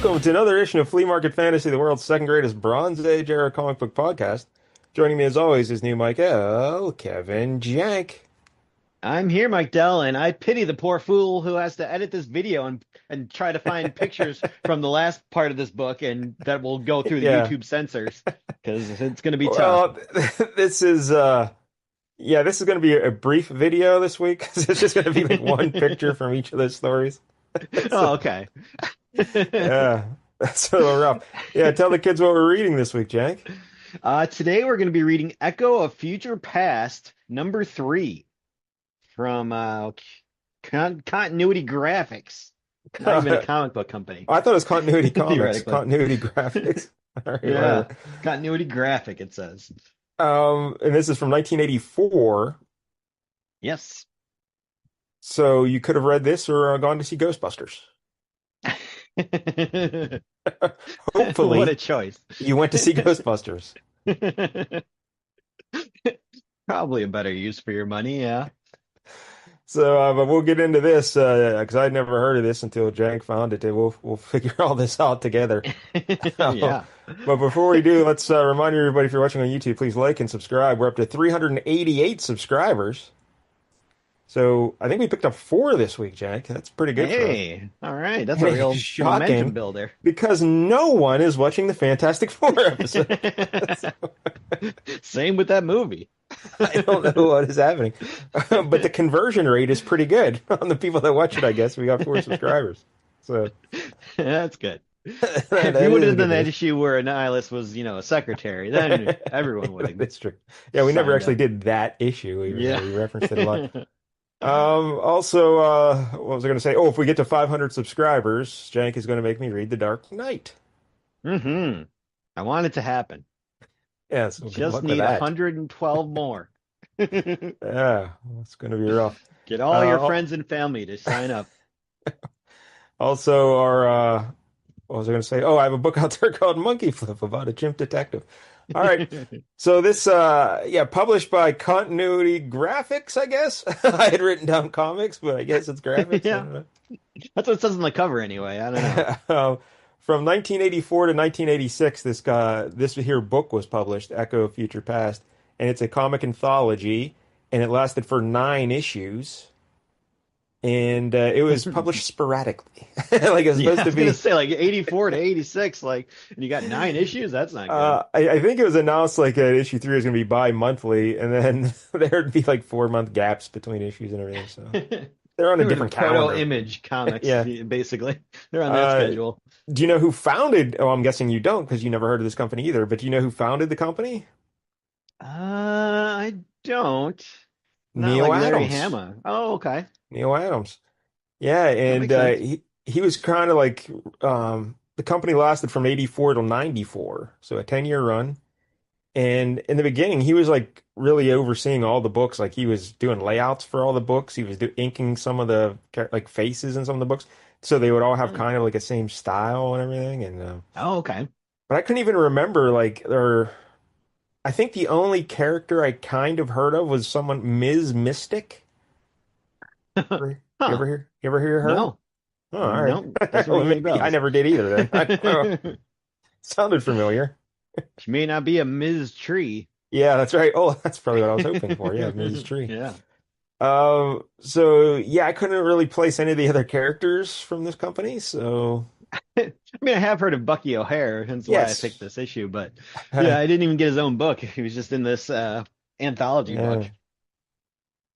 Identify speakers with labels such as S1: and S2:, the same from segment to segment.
S1: Welcome to another edition of Flea Market Fantasy, the world's second greatest Bronze Age era comic book podcast. Joining me as always is new Michael, Kevin Jank.
S2: I'm here, Mike Dell, and I pity the poor fool who has to edit this video and try to find pictures from the last part of this book, and that will go through the
S1: Yeah.
S2: YouTube censors because it's going to be tough.
S1: Well, this is this is going to be a brief video this week 'cause it's just going to be like one picture from each of those stories.
S2: Oh,
S1: So,
S2: okay.
S1: yeah, that's a little rough. Yeah, tell the kids what we're reading this week, Jank.
S2: Today we're going to be reading Echo of Future Past, number 3 from Continuity Graphics. Not even a comic book company,
S1: I thought it was Continuity Comics,
S2: theoretically.
S1: Continuity Graphics. All right,
S2: Yeah,
S1: whatever.
S2: Continuity Graphic, it says.
S1: And this is from 1984.
S2: Yes.
S1: So you could have read this or gone to see Ghostbusters.
S2: What a
S1: Hopefully,
S2: choice.
S1: you went to see Ghostbusters.
S2: Probably a better use for your money, yeah.
S1: So, but we'll get into this because I'd never heard of this until Jank found it. And we'll figure all this out together.
S2: Yeah.
S1: But before we do, let's remind everybody if you're watching on YouTube, please like and subscribe. We're up to 388 subscribers. So I think we picked up 4 this week, Jank. That's pretty good for us.
S2: Hey, all right. That's
S1: And
S2: a
S1: it's
S2: real momentum
S1: shocking
S2: builder.
S1: because no one is watching the Fantastic Four episode. So,
S2: Same with that movie.
S1: I don't know what is happening. But the conversion rate is pretty good on the people that watch it, I guess. We got 4 subscribers. So
S2: That's good.
S1: that
S2: If you would
S1: is
S2: have
S1: good
S2: done that
S1: news.
S2: issue where Nihilus was, a secretary, then everyone would have
S1: That's true. Yeah, we never
S2: signed
S1: actually
S2: up.
S1: did that issue.
S2: Yeah.
S1: We referenced it a lot. Also, what was I going to say? Oh, if we get to 500 subscribers, Jank is going to make me read The Dark Knight.
S2: hmm I want it to happen.
S1: Yeah, so good
S2: Just
S1: luck with
S2: need
S1: that.
S2: 112 more. Get
S1: Yeah, it's going to be rough.
S2: all your
S1: Uh,
S2: friends and family to sign up.
S1: Also, what was I going to say? Oh, I have a book out there called Monkey Flip about a chimp detective. All right. So this, published by Continuity Graphics, I guess. I had written down comics, but I guess it's graphics. I
S2: Yeah.
S1: don't know.
S2: That's what it says on the cover anyway. I don't know.
S1: From 1984 to 1986, this here book was published, Echo of Future Past, and it's a comic anthology, and it lasted for 9 issues, and it was published sporadically, like it's
S2: Yeah,
S1: supposed
S2: I
S1: to
S2: was gonna
S1: be.
S2: say like 84 to 86, and you got 9 issues. That's not good.
S1: I think it was announced like issue 3 was going to be bi-monthly, and then there'd be like 4-month gaps between issues and everything. So they're on
S2: They
S1: a
S2: were the
S1: different calendar.
S2: Proto Image comics,
S1: Yeah.
S2: basically. They're on that
S1: Uh,
S2: schedule.
S1: do you know who founded? Oh, I'm guessing you don't because you never heard of this company either. But do you know who founded the company?
S2: I don't. Not
S1: Neil
S2: like Larry
S1: Adams.
S2: Hama. Oh, okay.
S1: Neil Adams. Yeah,
S2: That
S1: and
S2: makes sense.
S1: he was kind of like the company lasted from 84 till 94, so a 10-year run. And in the beginning, he was like really overseeing all the books. Like he was doing layouts for all the books. He was inking some of the like faces in some of the books, so they would all have
S2: Hmm.
S1: kind of like the same style and everything. And
S2: Oh, okay.
S1: but I couldn't even remember like or I think the only character I kind of heard of was someone Ms. Mystic.
S2: Huh.
S1: You ever hear her?
S2: No.
S1: Oh, all right.
S2: No. Doesn't
S1: Well,
S2: ring any
S1: maybe I
S2: bells.
S1: never did either then. I don't know. Sounded familiar.
S2: She may not be a Ms. Tree.
S1: Yeah, that's right. Oh, that's probably what I was hoping for. Yeah, Mrs. Tree.
S2: Yeah.
S1: So yeah, I couldn't really place any of the other characters from this company. So
S2: I mean, I have heard of Bucky O'Hare, hence why I picked
S1: yes.
S2: this issue, but yeah, I didn't even get his own book. He was just in this anthology book.
S1: Yeah.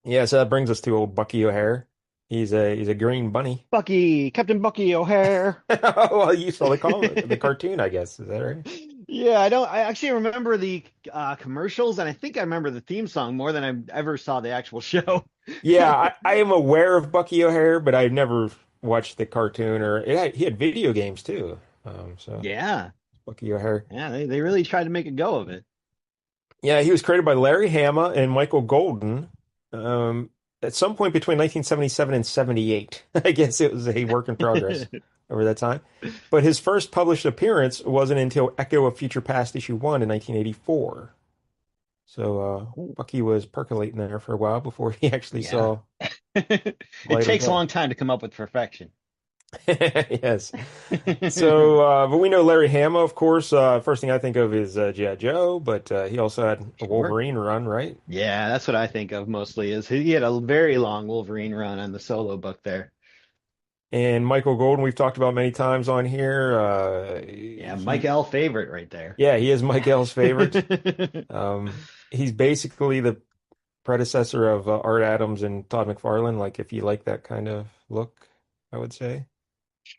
S1: Yeah, so that brings us to old Bucky O'Hare. He's a green bunny.
S2: Captain Bucky O'Hare.
S1: Oh, well, you saw the cartoon, I guess. Is that right?
S2: Yeah, I actually remember the commercials, and I think I remember the theme song more than I ever saw the actual show.
S1: Yeah, I am aware of Bucky O'Hare, but I've never watched the cartoon he had video games too. So
S2: Yeah,
S1: Bucky O'Hare.
S2: yeah, they really tried to make a go of it.
S1: Yeah, he was created by Larry Hama and Michael Golden. At some point between 1977 and 78. I guess it was a work in progress over that time. But his first published appearance wasn't until Echo of Future Past issue 1 in 1984. So Bucky was percolating there for a while before he actually
S2: Yeah.
S1: saw
S2: It
S1: light of
S2: takes a
S1: day.
S2: long time to come up with perfection.
S1: Yes. So, but we know Larry Hama, of course. First thing I think of is G.I. Joe, but he also had a
S2: Sure.
S1: Wolverine run, right?
S2: Yeah, that's what I think of mostly is he had a very long Wolverine run on the solo book there.
S1: And Michael Golden, we've talked about many times on here.
S2: Yeah, Mike L. favorite right there.
S1: Yeah, he is Mike L's favorite. He's basically the predecessor of Art Adams and Todd McFarlane. Like, if you like that kind of look, I would say.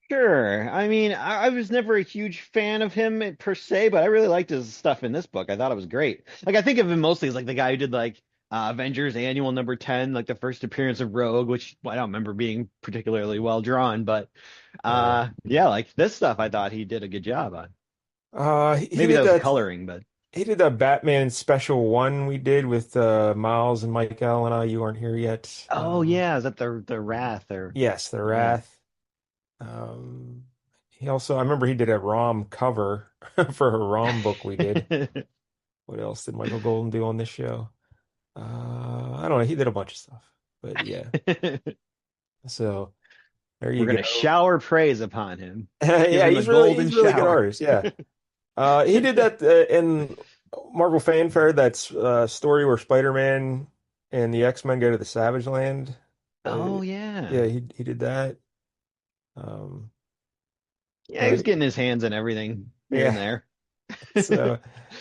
S2: Sure. I mean, I was never a huge fan of him per se, but I really liked his stuff in this book. I thought it was great. Like, I think of him mostly as like the guy who did like Avengers Annual number 10, like the first appearance of Rogue, which I don't remember being particularly well drawn, but
S1: Uh,
S2: yeah, like this stuff I thought he did a good job on.
S1: he
S2: Maybe that
S1: did
S2: was the
S1: that.
S2: coloring, but
S1: He did that Batman special one we did with Miles and Mike L and I. You weren't here yet.
S2: oh yeah, is that the Wrath or
S1: Yes, The
S2: yeah.
S1: Wrath. He also, I remember he did a ROM cover for a ROM book we did. What else did Michael Golden do on this show? I don't know. He did a bunch of stuff, but yeah. So there
S2: We're
S1: you
S2: gonna
S1: go.
S2: shower praise upon him. Give
S1: Yeah,
S2: him a golden
S1: he's really good
S2: shower.
S1: artist. Yeah. He did that in Marvel Fanfare. That's story where Spider-Man and the X-Men go to the Savage Land.
S2: Oh
S1: Yeah,
S2: yeah.
S1: he did that. Um,
S2: Yeah, he was
S1: but
S2: getting his hands on everything here and
S1: yeah,
S2: there.
S1: so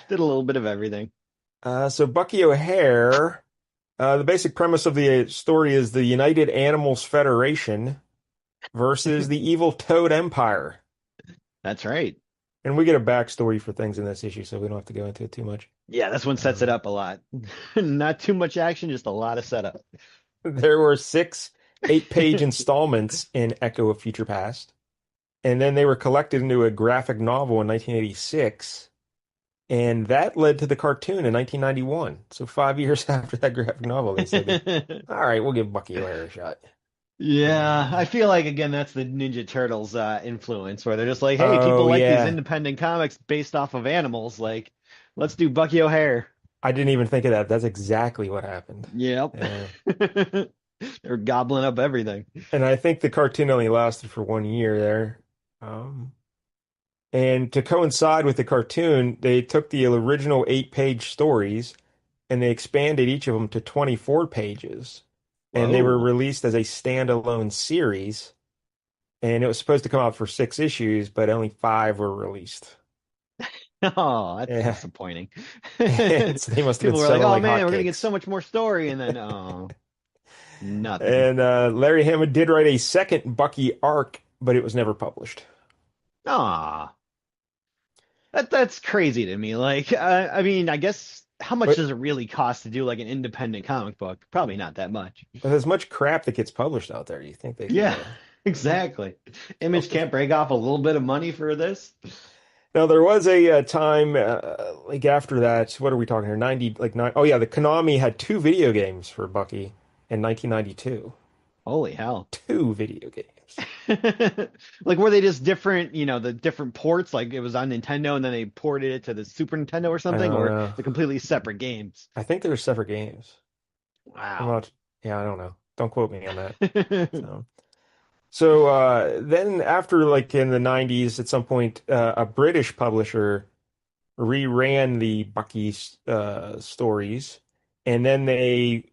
S2: Did a little bit of everything.
S1: so Bucky O'Hare. The basic premise of the story is the United Animals Federation versus the evil Toad Empire.
S2: That's right.
S1: And we get a backstory for things in this issue, so we don't have to go into it too much.
S2: Yeah, this one sets it
S1: Um,
S2: up a lot. Not too much action, just a lot of setup.
S1: there were six 8-page installments in Echo of Future Past, and then they were collected into a graphic novel in 1986, and that led to the cartoon in 1991. So 5 years after that graphic novel, they said, "All right, we'll give Bucky O'Hare a shot."
S2: Yeah,
S1: Um,
S2: I feel like again that's the Ninja Turtles influence where they're just like, hey, people
S1: oh
S2: like these
S1: yeah,
S2: independent comics based off of animals, like let's do Bucky O'Hare.
S1: I didn't even think of that. That's exactly what happened.
S2: Yep.
S1: Yeah.
S2: They're gobbling up everything.
S1: And I think the cartoon only lasted for 1 year there. Um, and to coincide with the cartoon, they took the original 8-page stories and they expanded each of them to 24 pages. And they were
S2: Whoa.
S1: released as a standalone series. And it was supposed to come out for 6 issues, but only five were released.
S2: Oh, that's
S1: Yeah.
S2: disappointing.
S1: So they must have been
S2: People were like,
S1: selling
S2: "Oh
S1: like
S2: man, we're gonna get so
S1: hotcakes.
S2: much more story," and then oh, nothing.
S1: And Larry Hama did write a second Bucky arc, but it was never published.
S2: Ah, that's crazy to me. Like, I mean, I guess how much
S1: But
S2: does it really cost to do like an independent comic book? Probably not that much.
S1: with as much crap that gets published out there, you think they could
S2: Yeah, exactly. Image
S1: something?
S2: can't break off a little bit of money for this.
S1: Now there was a, time like after that. What are we talking here? 90, like nine. Oh yeah, the Konami had two video games for Bucky in 1992.
S2: Holy hell.
S1: Two video games.
S2: Like were they just different, the different ports, like it was on Nintendo and then they ported it to the Super Nintendo or
S1: I
S2: something,
S1: don't
S2: or
S1: know.
S2: the completely separate games?
S1: I think they were separate games. I'm
S2: Wow.
S1: not. Yeah, I don't know. Don't quote me on that. So. So then after like in the 90s, at some point, a British publisher reran the Bucky stories, and then they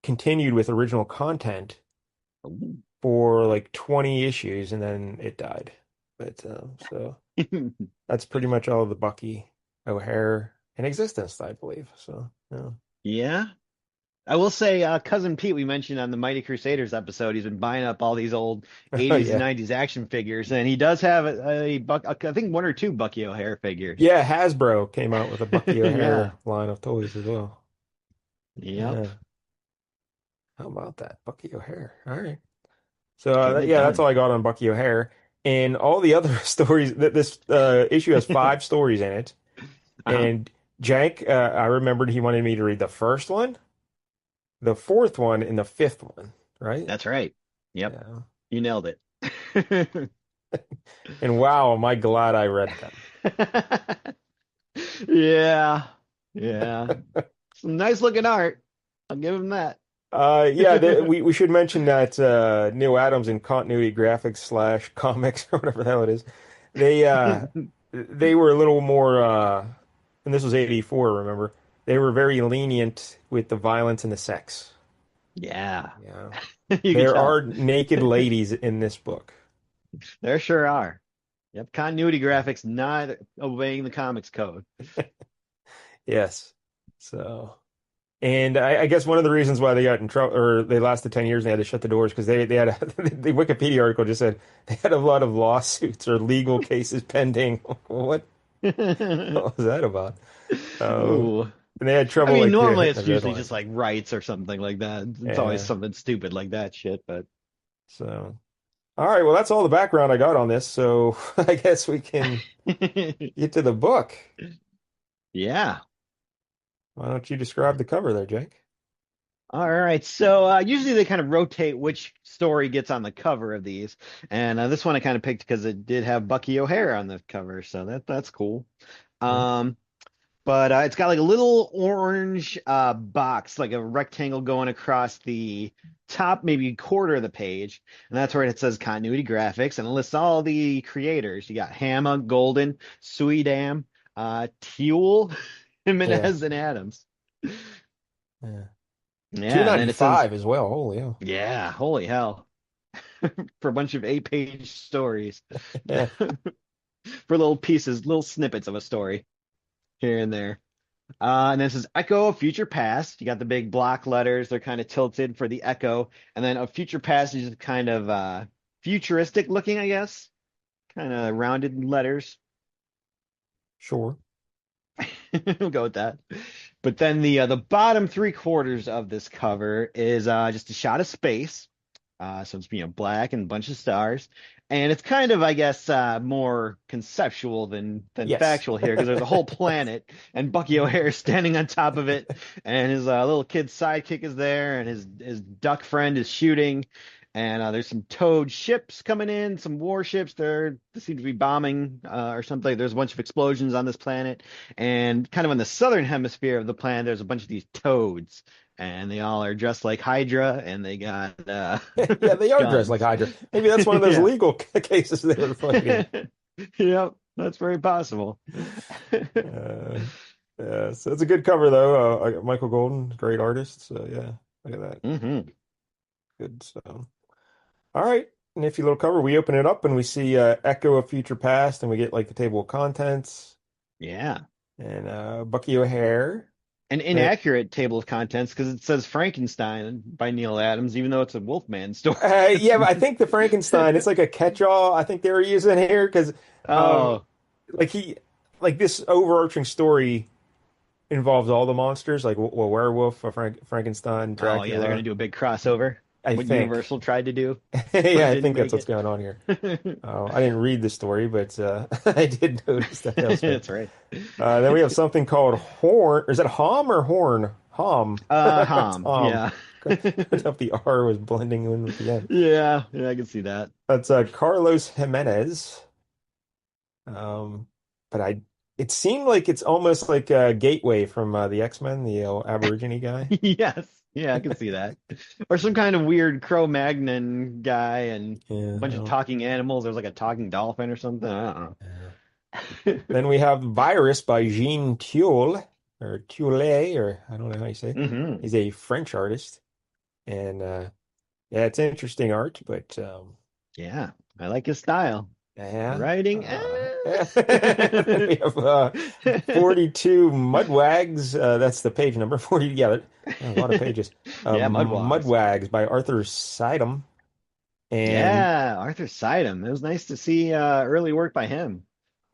S1: continued with original content for like 20 issues, and then it died. But so that's pretty much all of the Bucky O'Hare in existence, I believe. So yeah.
S2: Yeah. I will say, Cousin Pete, we mentioned on the Mighty Crusaders episode, he's been buying up all these old
S1: Oh
S2: 80s and
S1: yeah.
S2: 90s action figures, and he does have I think one or two Bucky O'Hare figures.
S1: Yeah, Hasbro came out with a Bucky
S2: Yeah.
S1: O'Hare line of toys as well.
S2: Yep.
S1: Yeah. How about that? Bucky O'Hare. All right. So
S2: Getting it
S1: yeah, that's
S2: done.
S1: all I got on Bucky O'Hare. And all the other stories that this issue has five stories in it.
S2: Uh-huh.
S1: And Jank, I remembered he wanted me to read the first one, the fourth one, and the fifth one, right?
S2: That's right. Yep.
S1: Yeah.
S2: You nailed it.
S1: And wow, am I glad I read them.
S2: Yeah. Yeah. Some nice looking art. I'll give him that.
S1: Yeah, we should mention that Neil Adams in continuity graphics slash comics or whatever the hell it is, they uh, they were a little more, and this was '84, remember? They were very lenient with the violence and the sex.
S2: Yeah,
S1: Yeah,
S2: you could
S1: there
S2: tell.
S1: are naked ladies in this book.
S2: There sure are. Yep, continuity graphics not obeying the comics code.
S1: Yes, so. And I guess one of the reasons why they got in trouble or they lasted 10 years and they had to shut the doors because they had the Wikipedia article just said they had a lot of lawsuits or legal cases pending. What was that about? Um,
S2: Ooh.
S1: and they had
S2: I
S1: trouble
S2: mean,
S1: like
S2: normally
S1: hitting
S2: it's
S1: the
S2: usually just
S1: deadlines.
S2: like rights or something like that. It's always
S1: Yeah.
S2: something stupid like that shit, but
S1: So, all right. Well, that's all the background I got on this. So I guess we can get to the book.
S2: yeah.
S1: Why don't you describe the cover there, Jake?
S2: All right. So usually they kind of rotate which story gets on the cover of these, and this one I kind of picked because it did have Bucky O'Hare on the cover, so that's cool.
S1: Hmm?
S2: Um, but it's got like a little orange box, like a rectangle going across the top, maybe quarter of the page, and that's where it says continuity graphics, and it lists all the creators. You got Hama, Golden, Suidam, Teal,
S1: Yeah.
S2: Jimenez, and Adams.
S1: Yeah.
S2: Yeah, and then it says,
S1: 295 as well. Holy hell.
S2: yeah, holy hell, for a bunch of 8-page stories,
S1: Yeah.
S2: for little pieces, little snippets of a story here and there. And this is Echo of Future Past. You got the big block letters. They're kind of tilted for the Echo. And then a Future Past is kind of futuristic looking, I guess. Kind of rounded letters.
S1: Sure.
S2: We'll go with that. But then the bottom three quarters of this cover is just a shot of space. So it's black and a bunch of stars, and it's kind of I guess more conceptual than
S1: Yes.
S2: factual here because there's a whole planet and Bucky O'Hare is standing on top of it, and his little kid sidekick is there, and his duck friend is shooting, and there's some towed ships coming in, some warships. They seem to be bombing or something. There's a bunch of explosions on this planet, and kind of on the southern hemisphere of the planet, there's a bunch of these toads and they all are dressed like Hydra, and they got
S1: Yeah, they are dressed like
S2: guns.
S1: Hydra. Maybe that's one of those
S2: Yeah.
S1: legal cases they were fighting.
S2: Yep, that's very possible.
S1: Uh, yeah, so it's a good cover though. Michael Golden, great artist. So yeah, look at that.
S2: hmm
S1: Good. So all right, nifty little cover. We open it up and we see Echo of Future Past, and we get like the table of contents
S2: Yeah.
S1: and Bucky O'Hare.
S2: An
S1: And
S2: inaccurate table of contents because it says Frankenstein by Neil Adams, even though it's a Wolfman story.
S1: yeah, but I think the Frankenstein, it's like a catch-all. I think they were using here because um,
S2: Oh,
S1: like he like this overarching story involves all the monsters, like werewolf, Frankenstein,
S2: oh yeah, they're gonna
S1: Dracula.
S2: do a big crossover.
S1: I
S2: What
S1: think.
S2: Universal tried to do, but
S1: Yeah, I
S2: didn't
S1: think that's
S2: make
S1: what's
S2: it.
S1: going on here. I didn't read the story, but I did notice that elsewhere.
S2: That's right.
S1: Then we have something called Horn. Is that Hom or Horn? Hom. It's
S2: Ham.
S1: Hom.
S2: Yeah.
S1: Couldn't know if the R was blending in with the N.
S2: Yeah, I can see that.
S1: That's Carlos Jimenez. Um, but it seemed like it's almost like a Gateway from the X-Men, the Aborigine guy.
S2: Yes. Yeah, I can see that. Or some kind of weird Cro-Magnon guy and a
S1: Yeah.
S2: bunch of talking animals. There's like a talking dolphin or something. I don't
S1: Yeah.
S2: know.
S1: Then we have Virus by Jean Tulle, or Tulle, or I don't know how you say it.
S2: hmm
S1: He's a French artist. And yeah, it's interesting art, but
S2: Yeah, I like his style.
S1: yeah.
S2: Writing.
S1: Then we have 42 Mudwags. That's the page number 40. Yeah, a lot of pages.
S2: Yeah, Mudwags.
S1: Mudwags by Arthur Sidum. And
S2: Yeah, Arthur Sidum. It was nice to see early work by him.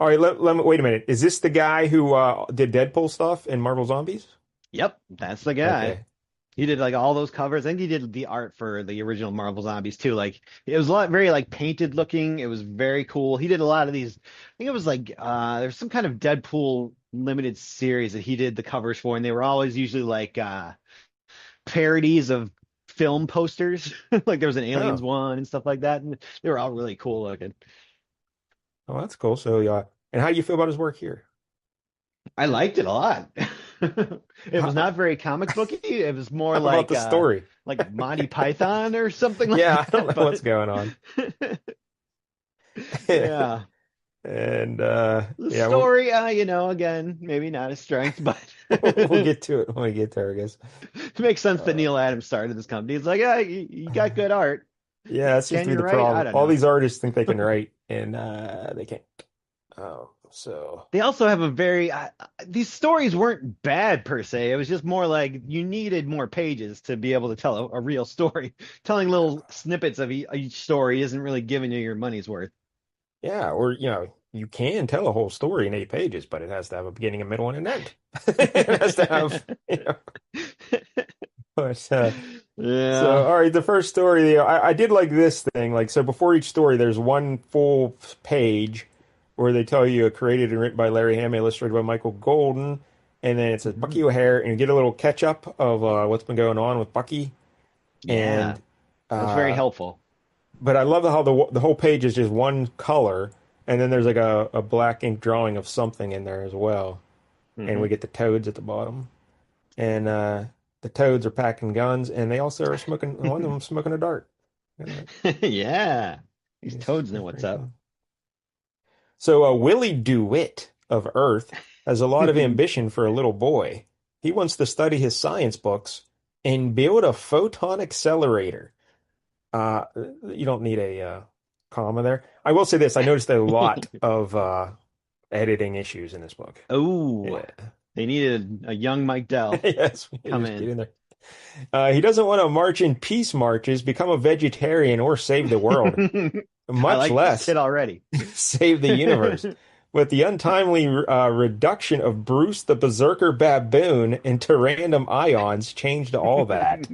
S1: all right, let me wait a minute. Is this the guy who did Deadpool stuff in Marvel Zombies?
S2: Yep, that's the guy.
S1: Okay.
S2: He did like all those covers. I think he did the art for the original Marvel Zombies too. Like it was a lot very like painted looking. It was very cool. He did a lot of these. I think it was like there's some kind of Deadpool limited series that he did the covers for, and they were always usually like parodies of film posters. Like there was an Aliens
S1: Oh,
S2: one and stuff like that, and they were all really cool looking.
S1: oh, that's cool. So yeah. And how do you feel about his work here?
S2: I liked it a lot. It was not very comic booky. It was more
S1: How about the story?
S2: like Monty Python or something
S1: Yeah,
S2: like
S1: I don't
S2: that.
S1: know what's
S2: But
S1: going on.
S2: yeah,
S1: And
S2: the
S1: yeah,
S2: story, again, maybe not his strength, but
S1: we'll
S2: it
S1: get to it when we get there, I guess.
S2: makes sense that
S1: Uh,
S2: Neil Adams started this company. It's like, yeah, you got good art.
S1: yeah, that seems
S2: Can
S1: to be
S2: you
S1: the
S2: write? I
S1: problem.
S2: don't
S1: All
S2: know.
S1: these artists think they can write, and they can't. So
S2: They also have a very these stories weren't bad per se. It was just more like you needed more pages to be able to tell a real story. Telling little snippets of each story isn't really giving you your money's worth.
S1: yeah, or you can tell a whole story in 8 pages, but it has to have a beginning, a middle, and an end. It has to have, but so,
S2: Yeah.
S1: all right, the first story, I did like this thing. Like, so before each story, there's one full page where they tell you created and written by Larry Hama, illustrated by Michael Golden, and then it says
S2: Mhm.
S1: Bucky O'Hare, and you get a little catch up of what's been going on with Bucky.
S2: Yeah.
S1: And
S2: That's very
S1: uh,
S2: helpful.
S1: but I love how the whole page is just one color, and then there's like a black ink drawing of something in there as well, and we
S2: Hmm.
S1: get the toads at the bottom, and the toads are packing guns, and they also are smoking. One of them smoking a dart. Look at that.
S2: Yeah. These toads know
S1: He's
S2: what's
S1: very
S2: up.
S1: fun. So Willie DeWitt of Earth has a lot of ambition for a little boy. He wants to study his science books and build a photon accelerator. Uh, you don't need a comma there. I will say this: I noticed a lot of editing issues in this book.
S2: Oh,
S1: Yeah.
S2: they needed a young Mike Dell
S1: Yes, we
S2: come
S1: just get
S2: in.
S1: in there. He doesn't want to march in peace marches, become a vegetarian, or save the world,
S2: I
S1: much
S2: like this
S1: less
S2: kid already.
S1: save the universe. With the untimely reduction of Bruce the Berserker Baboon into random ions changed all that.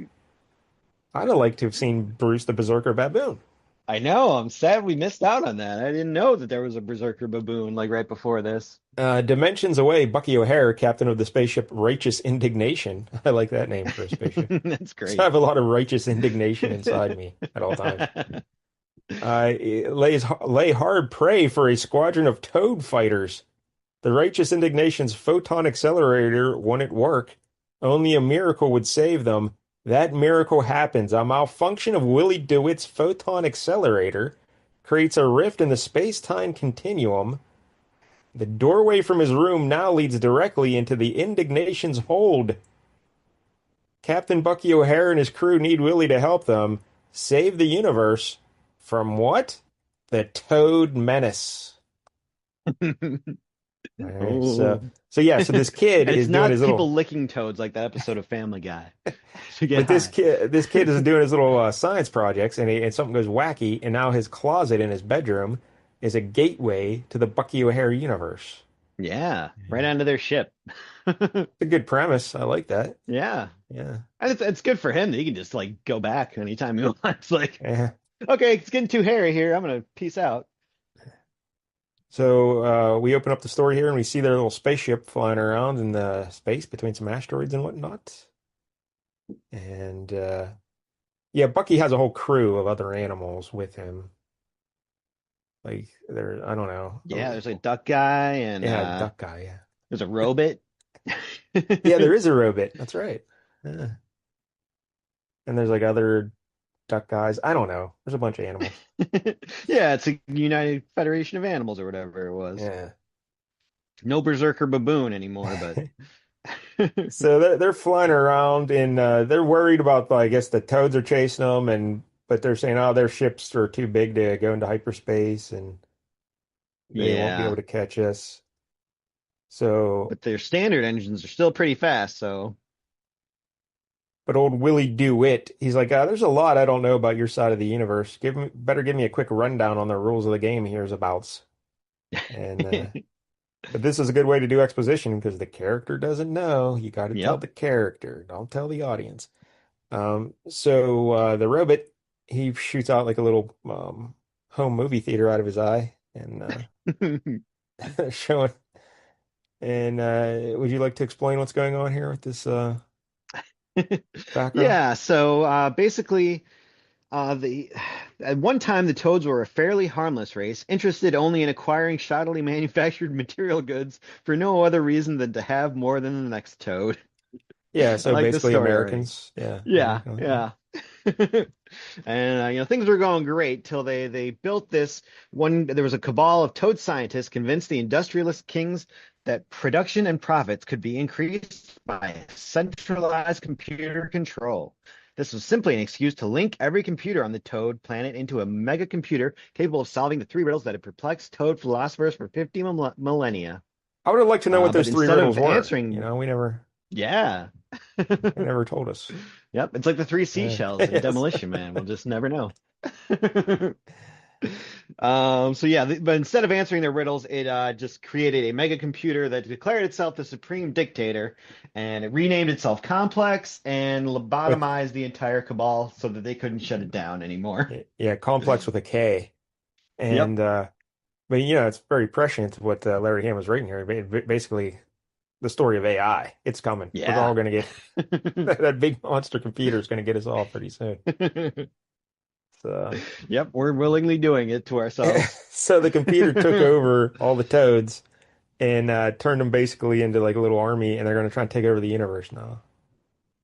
S1: I'd have liked to have seen Bruce the Berserker Baboon.
S2: I know. I'm sad we missed out on that. I didn't know that there was a Berserker baboon like right before this.
S1: Dimensions away, Bucky O'Hare, captain of the spaceship Righteous Indignation. I like that name for a spaceship.
S2: That's
S1: So I
S2: great.
S1: have a lot of righteous indignation inside me at all times. Lay hard prey for a squadron of toad fighters. The righteous indignation's photon accelerator wouldn't work. Only a miracle would save them. That miracle happens. A malfunction of Willie DeWitt's photon accelerator creates a rift in the space-time continuum. The doorway from his room now leads directly into the indignation's hold. Captain Bucky O'Hare and his crew need Willie to help them save the universe from what? The Toad Menace. All right, so
S2: Ooh.
S1: yeah, so
S2: And
S1: this kid
S2: it's
S1: is doing
S2: not
S1: his
S2: people
S1: little,
S2: licking toads like that episode of Family Guy to get
S1: but
S2: high.
S1: this kid is doing his little science projects, and something goes wacky, and now his closet in his bedroom is a gateway to the Bucky O'Hare universe.
S2: Yeah, right
S1: Yeah.
S2: onto their ship.
S1: It's a good premise. I like that.
S2: Yeah.
S1: Yeah.
S2: And it's good for him that he can just like go back anytime he wants. Like,
S1: Yeah.
S2: okay, it's getting too hairy here. I'm gonna peace out.
S1: So we open up the story here, and we see their little spaceship flying around in the space between some asteroids and whatnot. And yeah, Bucky has a whole crew of other animals with him. Like they're, I don't know.
S2: Yeah, there's a duck guy and
S1: Yeah, duck guy. Yeah.
S2: there's a robot.
S1: Yeah, there is a robot. That's right. Yeah. And there's like other duck guys. I don't know. There's a bunch of animals.
S2: Yeah, it's a United Federation of Animals or whatever it was.
S1: Yeah.
S2: No Berserker baboon anymore, but
S1: So they're flying around and they're worried about, I guess, the toads are chasing them, and but they're saying, oh, their ships are too big to go into hyperspace and they won't be able
S2: yeah.
S1: to catch us. So,
S2: But their standard engines are still pretty fast, so
S1: but old Willie DeWitt, he's like, there's a lot I don't know about your side of the universe. Better give me a quick rundown on the rules of the game here's abouts. And but this is a good way to do exposition because the character doesn't know. You got to tell
S2: yep.
S1: the character, don't tell the audience. So the robot, he shoots out like a little home movie theater out of his eye and showing. And would you like to explain what's going on here with this background?
S2: Yeah, so basically The At one time, the Toads were a fairly harmless race, interested only in acquiring shoddily manufactured material goods for no other reason than to have more than the next Toad.
S1: Yeah,
S2: I
S1: so
S2: like this
S1: basically
S2: story already.
S1: Americans. Yeah,
S2: Yeah,
S1: Americans. Yeah.
S2: yeah. And things were going great till they built this one. There was a cabal of toad scientists convinced the industrialist kings that production and profits could be increased by centralized computer control. This was simply an excuse to link every computer on the Toad planet into a mega computer capable of solving the three riddles that had perplexed Toad philosophers for 50 millennia.
S1: I would have liked to know what
S2: But
S1: those three
S2: instead
S1: riddles
S2: of
S1: were.
S2: answering, yeah.
S1: They never told us.
S2: Yep, it's like the three
S1: Uh,
S2: seashells in
S1: yes.
S2: Demolition Man. We'll just never know. So yeah, but instead of answering their riddles, it just created a mega computer that declared itself the supreme dictator, and it renamed itself Complex and
S1: With
S2: lobotomized the entire cabal so that they couldn't shut it down anymore.
S1: yeah, complex with a K.
S2: Yep.
S1: And but it's very prescient what Larry Hamm was writing here. Basically, the story of AI. It's coming. We're all
S2: Yeah.
S1: going to get that big monster computer is going to get us all pretty soon. So,
S2: Yep, we're willingly doing it to ourselves.
S1: so the computer took over all the toads and turned them basically into like a little army, and they're going to try and take over the universe now.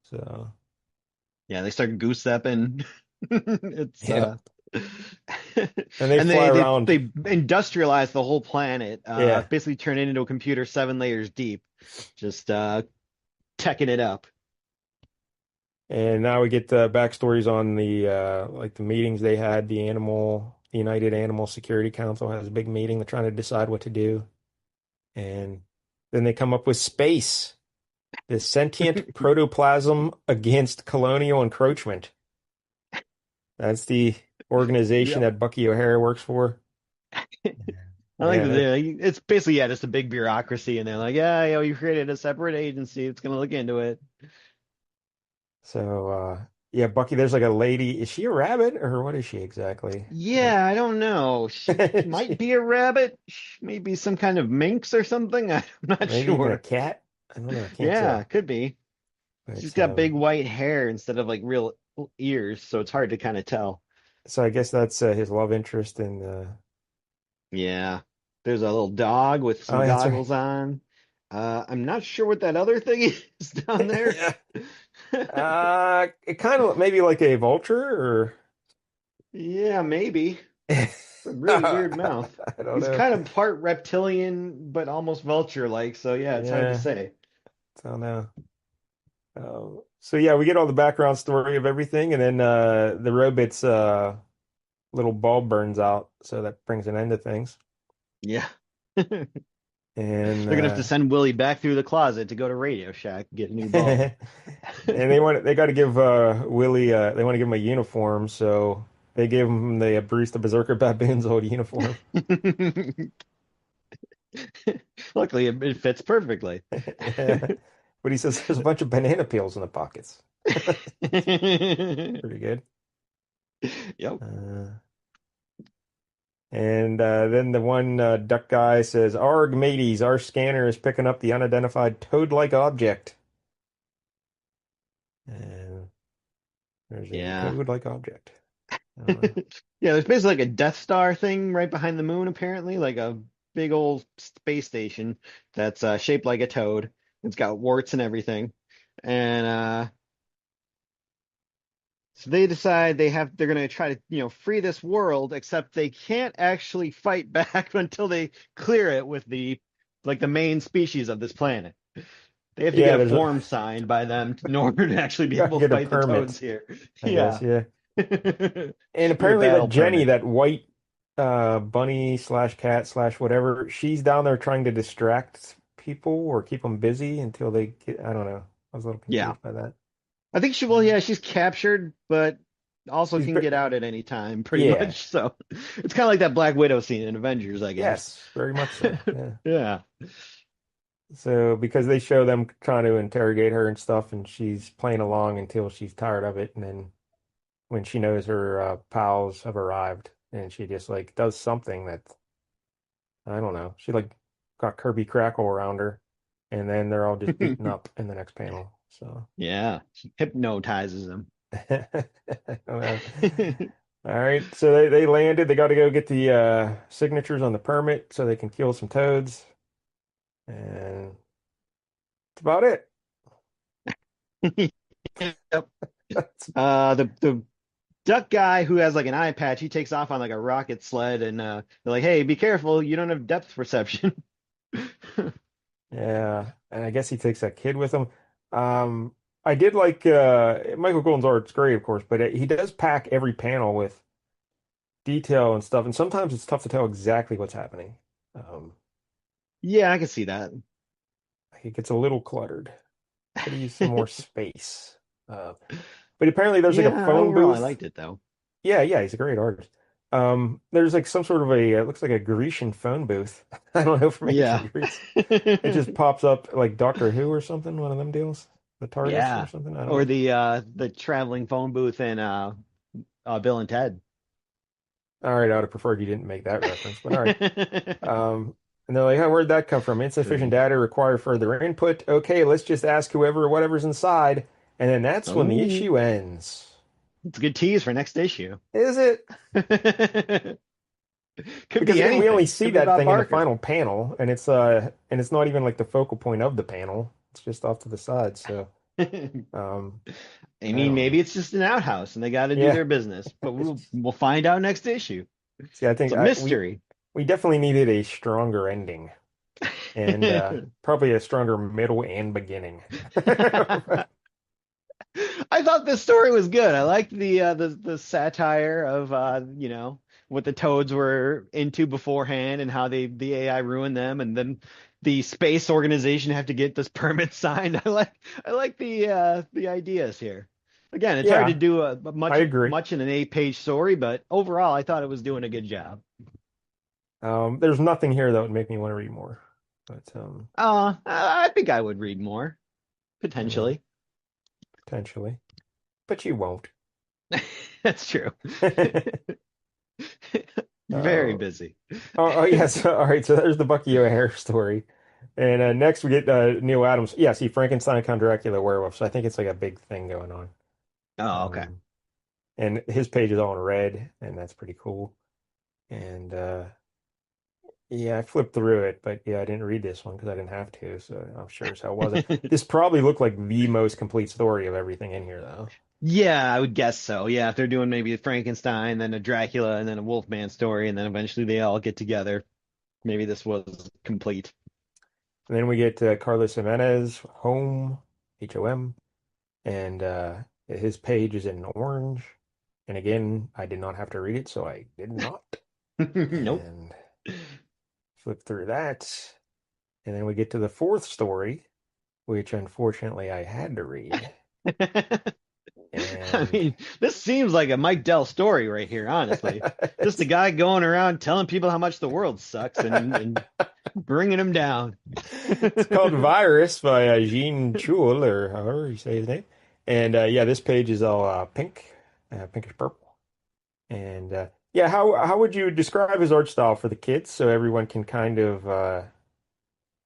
S1: So,
S2: Yeah, they start goose stepping. It's
S1: yeah, and they
S2: and
S1: fly
S2: they
S1: around.
S2: industrialize the whole planet,
S1: Yeah,
S2: basically turn it into a computer 7 layers deep, just teching it up.
S1: and now we get the backstories on the like the meetings they had. The United Animal Security Council has a big meeting. They're trying to decide what to do, and then they come up with space, the sentient protoplasm against colonial encroachment. That's the organization
S2: Yep.
S1: that Bucky O'Hare works for.
S2: I like that
S1: Yeah.
S2: it's basically just a big bureaucracy, and they're like, yeah, you created a separate agency. It's gonna look into it.
S1: So yeah, Bucky, there's like a lady. Is she a rabbit or what is she exactly? Like
S2: Yeah, I don't know. She might
S1: she
S2: be a rabbit, maybe some kind of minx or something. I'm not
S1: maybe even a
S2: sure.
S1: cat. I don't know. I can't
S2: Yeah,
S1: tell.
S2: could be. She's
S1: But
S2: got big white hair instead of like real ears, so it's hard to kind of tell.
S1: so I guess that's his love interest in
S2: Yeah. There's a little dog with
S1: oh,
S2: some
S1: that's right.
S2: goggles on. I'm not sure what that other thing is down there.
S1: Yeah. It kind of maybe like a vulture or
S2: Yeah, maybe.
S1: I
S2: A really weird mouth.
S1: don't
S2: He's
S1: know.
S2: kind of part reptilian, but almost vulture-like, so yeah, it's hard to
S1: Yeah,
S2: say.
S1: I don't know. So yeah, we get all the background story of everything, and then the robot's little bulb burns out, so that brings an end to things.
S2: Yeah. They're
S1: And
S2: gonna have to send Willie back through the closet to go to Radio Shack and get a new bulb.
S1: and they got to give Willie they want to give him a uniform, so they gave him the Bruce the Berserker Baboon's old uniform.
S2: Luckily, it fits perfectly.
S1: Yeah. But he says there's a bunch of banana peels in the pockets. Pretty good.
S2: Yep.
S1: Uh, and then the one duck guy says, "Arg, mateys, our scanner is picking up the unidentified toad-like object." And there's a
S2: Yeah.
S1: toad-like object. I don't know.
S2: Yeah, there's basically like a Death Star thing right behind the moon, apparently, like a big old space station that's shaped like a toad. It's got warts and everything. And so they decide they're gonna try to, free this world, except they can't actually fight back until they clear it with the main species of this planet. They have to get
S1: Yeah,
S2: a
S1: there's a
S2: form signed by them in order to actually be
S1: gotta
S2: able to
S1: get a
S2: fight the toads
S1: permit,
S2: here.
S1: I guess.
S2: Yeah.
S1: Yeah. And
S2: Need a
S1: apparently that
S2: battle
S1: Jenny,
S2: permit.
S1: that white bunny slash cat slash whatever, she's down there trying to distract people or keep them busy until they get, I don't know. I was a little
S2: Yeah.
S1: confused by that.
S2: I think well, yeah, she's captured, but also
S1: She's
S2: can get out at any time, pretty
S1: yeah.
S2: much. So it's kind of like that Black Widow scene in Avengers, I guess.
S1: Yes, very much so. Yeah.
S2: Yeah.
S1: So because they show them trying to interrogate her and stuff, and she's playing along until she's tired of it, and then when she knows her pals have arrived, and she just like does something that I don't know. She like got Kirby Crackle around her, and then they're all just beaten up in the next panel. So
S2: Yeah. She hypnotizes him.
S1: Well, all right. So they landed. They got to go get the signatures on the permit so they can kill some toads. And that's about it.
S2: Yep. The duck guy who has like an eye patch, he takes off on like a rocket sled, and they're like, "Hey, be careful! You don't have depth perception."
S1: Yeah. And I guess he takes that kid with him. Um, I did like Michael Golden's art's great, of course, but he does pack every panel with detail and stuff, and sometimes it's tough to tell exactly what's happening. Um,
S2: Yeah, I can see that.
S1: it gets a little cluttered. Could have used some more space. Uh, but apparently there's like a
S2: Yeah,
S1: phone
S2: overall, I
S1: booth.
S2: liked it though.
S1: Yeah, yeah, he's a great artist. There's like some sort of it looks like a Grecian phone booth. I don't know from
S2: Yeah.
S1: ancient Greece. It just pops up like Doctor Who or something, one of them deals. The TARDIS or
S2: Yeah.
S1: something. I don't
S2: Or
S1: know.
S2: the traveling phone booth in Bill and Ted.
S1: All right, I would have preferred you didn't make that reference, but all right. And they're like, oh, where'd that come from? Insufficient
S2: True.
S1: data require further input. Okay, let's just ask whatever's inside. And then that's when the
S2: Oh,
S1: issue ends.
S2: it's a good tease for next issue.
S1: Is it?
S2: Could
S1: Because
S2: be
S1: again, we only
S2: anything.
S1: see
S2: Could be
S1: that
S2: Bob
S1: thing in the
S2: Barker.
S1: final panel, and it's not even like the focal point of the panel. It's just off to the side. So
S2: I
S1: um, I
S2: mean,
S1: don't
S2: maybe
S1: know.
S2: it's just an outhouse and they got to do
S1: Yeah.
S2: their business, but we'll find out next issue.
S1: See, I
S2: It's
S1: think
S2: a
S1: I
S2: mystery.
S1: we definitely needed a stronger ending and probably a stronger middle and beginning.
S2: I thought this story was good. I liked the satire of what the Toads were into beforehand and how the AI ruined them, and then the space organization have to get this permit signed. I like the ideas here. Again, it's hard to
S1: Yeah,
S2: do
S1: I agree.
S2: much in an 8-page story, but overall, I thought it was doing a good job.
S1: There's nothing here that would make me want to read more, but
S2: I think I would read more
S1: yeah,
S2: potentially.
S1: potentially, but you won't.
S2: That's true. Very
S1: Oh,
S2: busy.
S1: oh, yes. All right. So there's the Bucky O'Hare story. And next we get Neil Adams. Yeah, see, Frankenstein, Count Dracula, Werewolf. So I think it's like a big thing going on.
S2: Oh, okay.
S1: Um, and his page is all in red, and that's pretty cool. And yeah, I flipped through it, but yeah, I didn't read this one because I didn't have to. So I'm sure as hell wasn't. This probably looked like the most complete story of everything in here, though.
S2: Yeah, I would guess so. Yeah, if they're doing maybe a Frankenstein, then a Dracula, and then a Wolfman story, and then eventually they all get together, maybe this was complete.
S1: And then we get Carlos Jimenez, Home, HOM, and his page is in orange. And again, I did not have to read it, so I did not.
S2: Nope.
S1: And flip through that. And then we get to the fourth story, which unfortunately I had to read.
S2: I
S1: And
S2: mean, this seems like a Mike Dell story right here, honestly. Just a
S1: it's,
S2: guy going around telling people how much the world sucks and bringing them down.
S1: it's called Virus by Jean Chul, or however you say his name. And yeah, this page is all pink, pinkish purple. And yeah, how would you describe his art style for the kids so everyone can kind of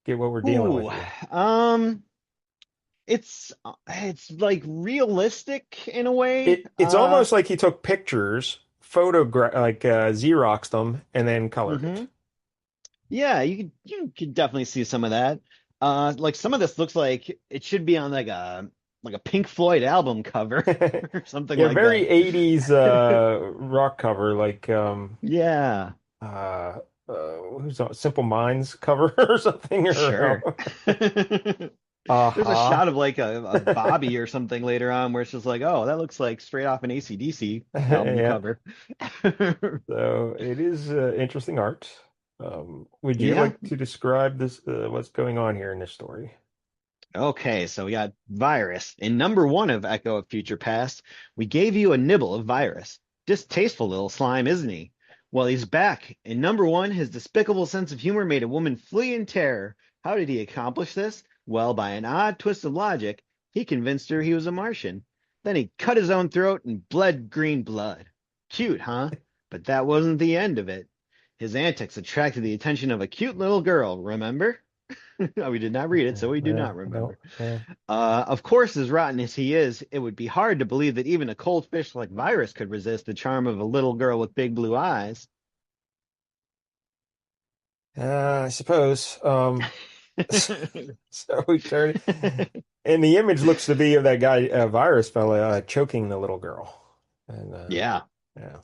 S1: get what we're dealing with
S2: Ooh,
S1: here?
S2: um, it's like realistic in a way.
S1: It's almost like he took pictures, Xeroxed them, and then colored it.
S2: Mhm. Yeah, you could definitely see some of that. Like some of this looks like it should be on like a Pink Floyd album cover or something
S1: Yeah,
S2: like
S1: very
S2: that.
S1: 80s rock cover, like
S2: Yeah,
S1: uh, who's on Simple Minds cover or something, or
S2: sure. There's a
S1: Aha.
S2: shot of like a Bobby or something later on where it's just like, oh, that looks like straight off an AC/DC album
S1: Yeah,
S2: cover.
S1: so it is interesting art. Would you
S2: Yeah.
S1: like to describe this, what's going on here in this story?
S2: Okay, so we got Virus. In number one of Echo of Future Past, we gave you a nibble of Virus. Distasteful little slime, isn't he? Well, he's back. In number one, his despicable sense of humor made a woman flee in terror. How did he accomplish this? Well, by an odd twist of logic, he convinced her he was a Martian. Then he cut his own throat and bled green blood. Cute, huh? But that wasn't the end of it. His antics attracted the attention of a cute little girl, remember? We did not read it, so we do
S1: Yeah,
S2: not
S1: no,
S2: remember.
S1: yeah.
S2: Of course, as rotten as he is, it would be hard to believe that even a cold fish like Virus could resist the charm of a little girl with big blue eyes.
S1: I suppose. So we turn, and the image looks to be of that guy, virus fella, choking the little girl. And
S2: Yeah,
S1: yeah.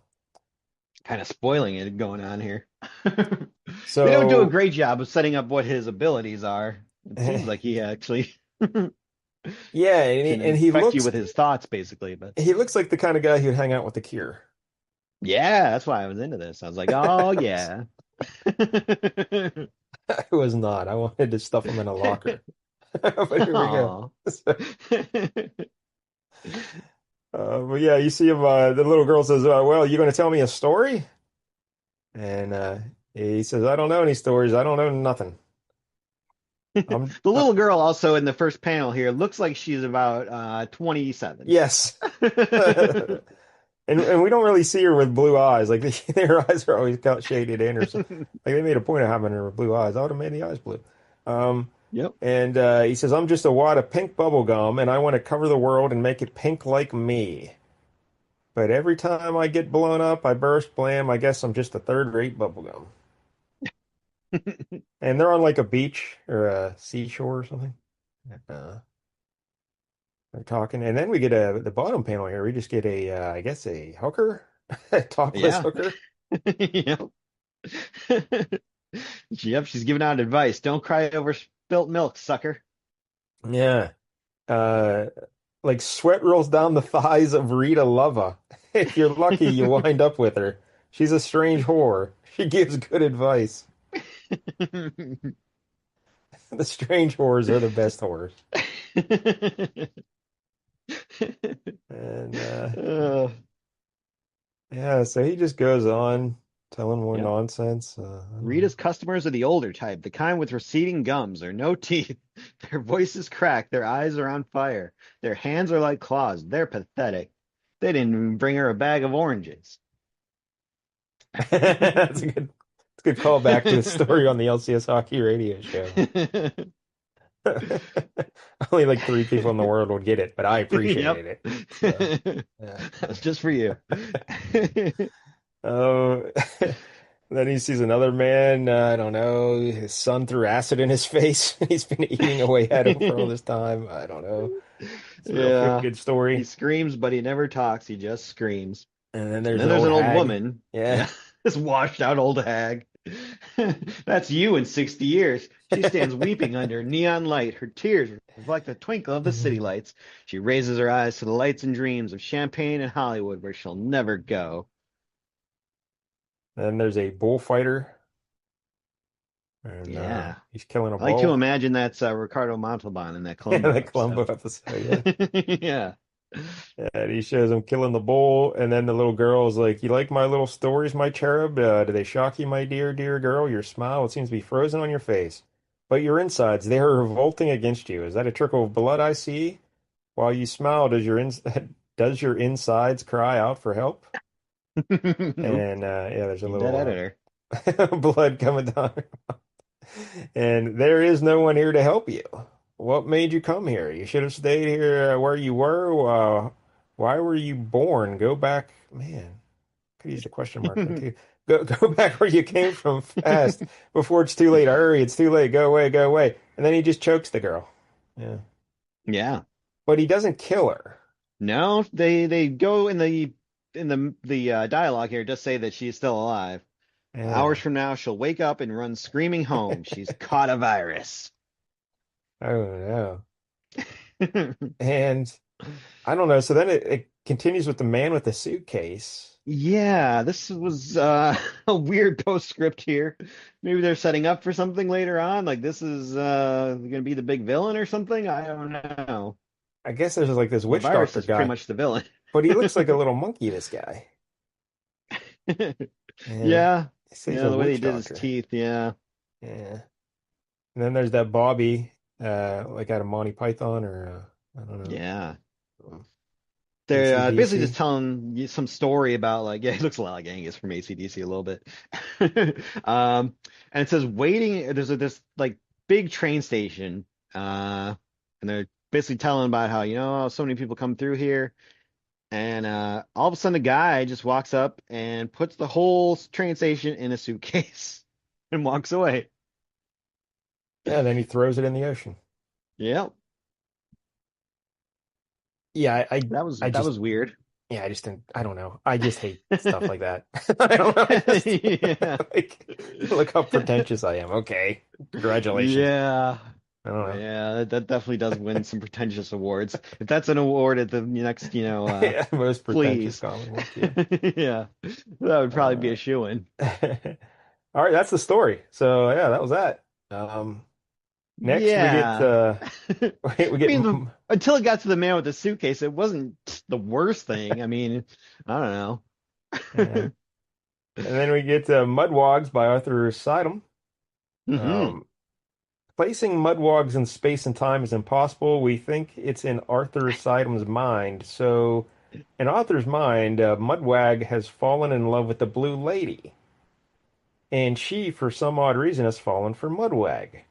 S2: kind of spoiling it going on here. They don't do a
S1: So
S2: great job of setting up what his abilities are. It seems like he actually
S1: yeah,
S2: can
S1: and he
S2: infect you
S1: looks
S2: with his thoughts, basically. But
S1: like the kind of guy who'd hang out with the Cure.
S2: yeah, that's why I was into this. I was like, oh yeah.
S1: I was not. I wanted to stuff him in a locker. But here we go.
S2: Aw.
S1: But yeah, you see him. The little girl says, "Well, you going to tell me a story?" And he says, "I don't know any stories. I don't know nothing.
S2: The
S1: I'm
S2: little girl also in the first panel here looks like she's about 27.
S1: yes." And we don't really see her with blue eyes. Like their eyes are always got shaded in or something. Like they made a point of having her with blue eyes. I would have made the eyes blue. Um,
S2: Yep.
S1: and he says, "I'm just a wad of pink bubble gum, and I want to cover the world and make it pink like me. But every time I get blown up, I burst, blam. I guess I'm just a third-rate bubble gum." And they're on like a beach or a seashore or something. Uh, they're talking, and then we get the bottom panel here. We just get I guess a hooker, a topless
S2: Yeah.
S1: hooker.
S2: Yep. Yep, she's giving out advice. Don't cry over spilt milk, sucker.
S1: Yeah. Uh, like sweat rolls down the thighs of Rita Lova. If you're lucky, you wind up with her. She's a strange whore. She gives good advice. The strange whores are the best whores. And
S2: Uh,
S1: yeah, so he just goes on telling more
S2: yep.
S1: nonsense. I don't know.
S2: Rita's customers are the older type, the kind with receding gums or no teeth. Their voices crack, their eyes are on fire, their hands are like claws. They're pathetic. They didn't even bring her a bag of oranges.
S1: That's a good callback to a story on the LCS hockey radio show. Only like three people in the world would get it, but I
S2: Yep.
S1: appreciated it. So yeah.
S2: That's just for you.
S1: Oh, then he sees another man. I don't know. His son threw acid in his face. He's been eating away at him for all this time. I don't know. It's a real feel
S2: Yeah.
S1: good
S2: He
S1: story.
S2: screams, but he never talks. He just screams.
S1: And then
S2: And
S1: there's
S2: then
S1: an
S2: there's
S1: old
S2: an old
S1: hag.
S2: woman.
S1: Yeah.
S2: Yeah. This washed out old hag. That's you in 60 years. She stands weeping under neon light. Her tears reflect the twinkle of the city lights. She raises her eyes to the lights and dreams of Champagne and Hollywood, where she'll never go.
S1: Then there's a bullfighter, and
S2: Yeah.
S1: he's killing a
S2: I like to
S1: bull.
S2: imagine that's Ricardo Montalban in that
S1: Yeah,
S2: Columbo
S1: the Columbo
S2: episode.
S1: episode. Yeah.
S2: Yeah.
S1: And he shows him killing the bull, and then the little girl is like, "You like my little stories, my cherub? Do they shock you, my dear, dear girl? Your smile, it seems to be frozen on your face, but your insides, they are revolting against you. Is that a trickle of blood I see? While you smile, does your insides cry out for help?"
S2: Nope.
S1: And yeah, there's a
S2: Need that
S1: little
S2: editor.
S1: blood coming down. And there is no one here to help you. What made you come here? You should have stayed here where you were. Why were you born? Go back, man. Could use a question mark there too. Go back where you came from fast before it's too late. Hurry, it's too late. Go away, go away. And then he just chokes the girl. Yeah.
S2: Yeah.
S1: But he doesn't kill her.
S2: No, they go in the dialogue here. Just say that she's still alive. Hours
S1: Yeah.
S2: from now, she'll wake up and run screaming home. She's caught a virus.
S1: Oh no. And I don't know. So then it continues with the man with the suitcase.
S2: Yeah, this was a weird postscript here. Maybe they're setting up for something later on. Like this is gonna be the big villain or something. I don't know.
S1: I guess there's like this
S2: The
S1: witch
S2: virus
S1: doctor
S2: is pretty
S1: guy,
S2: much the villain.
S1: but he looks like a little monkey, this guy. And
S2: Yeah,
S1: he says he's
S2: yeah,
S1: a
S2: the way they
S1: witch
S2: did his
S1: doctor.
S2: teeth. Yeah,
S1: Yeah. And then there's that Bobby, like out of Monty Python or I don't know,
S2: yeah.
S1: um,
S2: They're basically just
S1: AC/DC.
S2: telling you some story about like yeah, he looks a lot like Angus from AC/DC a little bit. And it says waiting. There's this like big train station, and they're basically telling about how, so many people come through here. And all of a sudden, a guy just walks up and puts the whole train station in a suitcase and walks away.
S1: And then he throws it in the ocean.
S2: Yep,
S1: Yeah, I,
S2: that was
S1: I
S2: that
S1: just,
S2: was weird.
S1: yeah, I just didn't, I don't know. I just hate stuff like that. I don't know. I just,
S2: Yeah.
S1: like, look how pretentious I am. Okay. Congratulations.
S2: Yeah.
S1: I don't know.
S2: Yeah, that definitely does win some pretentious awards. If that's an award at the next,
S1: Yeah, most pretentious
S2: please.
S1: comic book. Yeah.
S2: Yeah. That would probably be
S1: Uh,
S2: a shoo-in.
S1: all right, that's the story. So yeah, that was that. Next we get
S2: Yeah.
S1: we
S2: I
S1: get
S2: mean, until it got to the man with the suitcase, it wasn't the worst thing. I mean, I don't know.
S1: and then we get Mudwogs by Arthur Sidum.
S2: Hmm.
S1: Um, Placing Mudwogs in space and time is impossible. We think it's in Arthur Sidum's mind. So, in Arthur's mind, Mudwag has fallen in love with the Blue Lady, and she, for some odd reason, has fallen for Mudwag.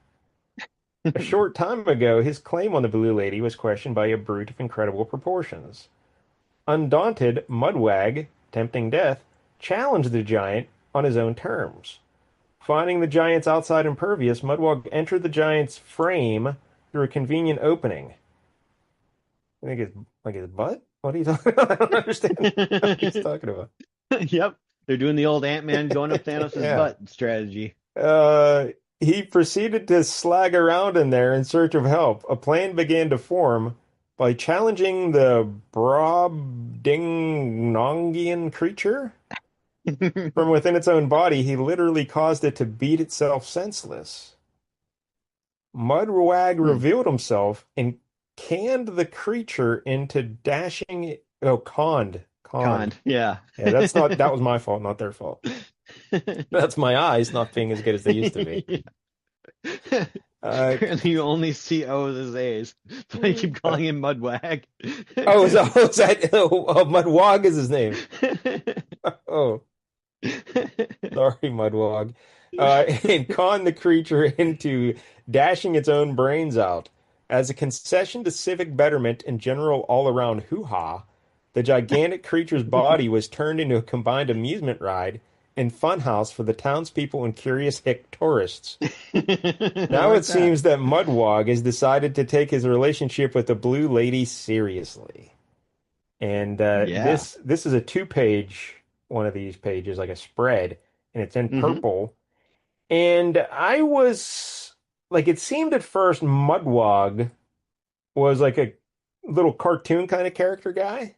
S1: A short time ago, his claim on the Blue Lady was questioned by a brute of incredible proportions. Undaunted, Mudwag, tempting death, challenged the giant on his own terms. Finding the giant's outside impervious, Mudwog entered the giant's frame through a convenient opening. I think it's like his butt? What are you talking about? I don't understand what he's talking about.
S2: Yep. They're doing the old Ant-Man going up Thanos'
S1: Yeah.
S2: butt strategy.
S1: Uh, he proceeded to slag around in there in search of help. A plan began to form by challenging the Brobdingnongian creature. From within its own body, he literally caused it to beat itself senseless. Mudwag
S2: Hmm.
S1: revealed himself and canned the creature into dashing. Oh, conned.
S2: Conned. Yeah.
S1: Yeah, that was my fault, not their fault. That's my eyes not being as good as they used to be. Uh,
S2: Apparently, you only see O's as A's, but I keep calling him Mudwag.
S1: is that Mudwog is his name? Oh, sorry, Mudwog. And con the creature into dashing its own brains out. As a concession to civic betterment and general all-around hoo-ha, the gigantic creature's body was turned into a combined amusement ride and funhouse for the townspeople and curious hick tourists.
S2: I
S1: Now it
S2: like that.
S1: seems that Mudwog has decided to take his relationship with the Blue Lady seriously. And
S2: Yeah.
S1: this is a two-page one of these pages, like a spread, and it's in
S2: Hmm.
S1: purple. And I was like, it seemed at first Mudwog was like a little cartoon kind of character guy.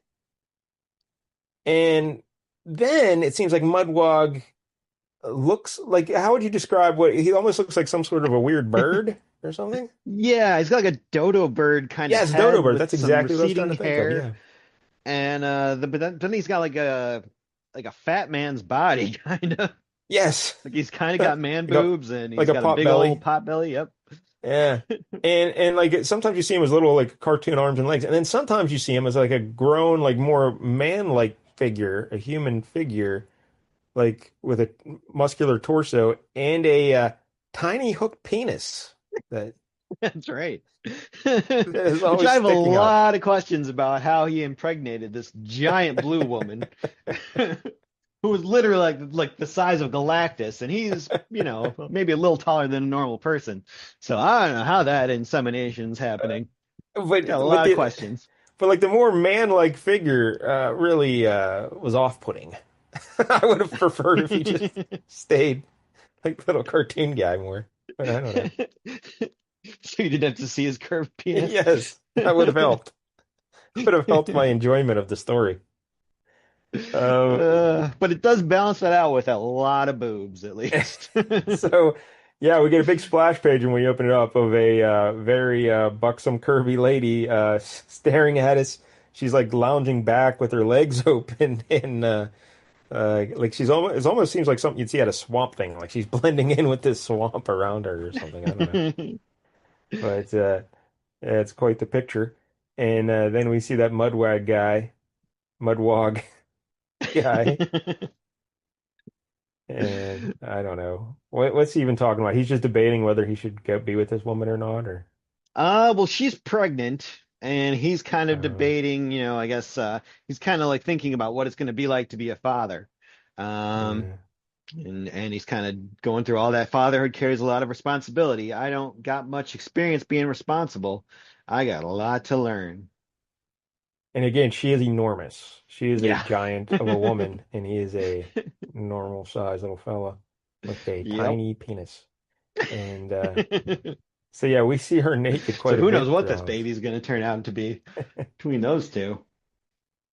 S1: And then it seems like Mudwog looks like, how would you describe what he almost looks like some sort of a weird bird or something?
S2: Yeah, he's got like a dodo bird kind of
S1: Yes, dodo
S2: head
S1: bird.
S2: with
S1: That's
S2: some
S1: exactly what I was trying to
S2: receding
S1: think of.
S2: hair,
S1: Yeah.
S2: and but then he's got like a fat man's body, kind of.
S1: Yes.
S2: Like he's kind of
S1: Like
S2: got man
S1: a
S2: boobs, and
S1: like
S2: he's
S1: a
S2: got a
S1: pot
S2: big old
S1: belly.
S2: pot belly. Yep.
S1: Yeah. And like sometimes you see him as little like cartoon arms and legs, and then sometimes you see him as like a grown, like more man-like figure, a human figure, like with a muscular torso and a tiny hooked penis that
S2: That's right.
S1: is
S2: Which
S1: always
S2: I have a
S1: sticking up.
S2: lot of questions about how he impregnated this giant blue woman who was literally like the size of Galactus, and he's, maybe a little taller than a normal person. So I don't know how that insemination's happening. Got a
S1: But
S2: lot of questions.
S1: like the more man-like figure really was off-putting. I would have preferred if he just stayed like little cartoon guy more. But I don't know.
S2: So you didn't have to see his curved penis.
S1: Yes, that would have helped. Would have helped my enjoyment of the story. Uh,
S2: But it does balance that out with a lot of boobs, at least.
S1: so, yeah, we get a big splash page when we open it up of a very buxom, curvy lady staring at us. She's like lounging back with her legs open, and like it almost seems like something you'd see at a swamp thing. Like she's blending in with this swamp around her or something. I don't know, but yeah, it's quite the picture. And then we see that Mudwog guy. And I don't know. What's he even talking about? He's just debating whether he should go be with this woman or not, or
S2: Well, she's pregnant, and he's kind of
S1: uh,
S2: debating, I guess he's kind of like thinking about what it's going to be like to be a father. Um,
S1: uh,
S2: and he's kind of going through all that. Fatherhood carries a lot of responsibility. I don't got much experience being responsible. I got a lot to learn.
S1: and again, she is enormous. She is a
S2: Yeah.
S1: giant of a woman, and he is a normal sized little fella with a
S2: Yep.
S1: tiny penis. And so yeah, we see her naked
S2: So
S1: quite a
S2: who knows
S1: bit
S2: what this
S1: throughout.
S2: baby's going to turn out to be between those two.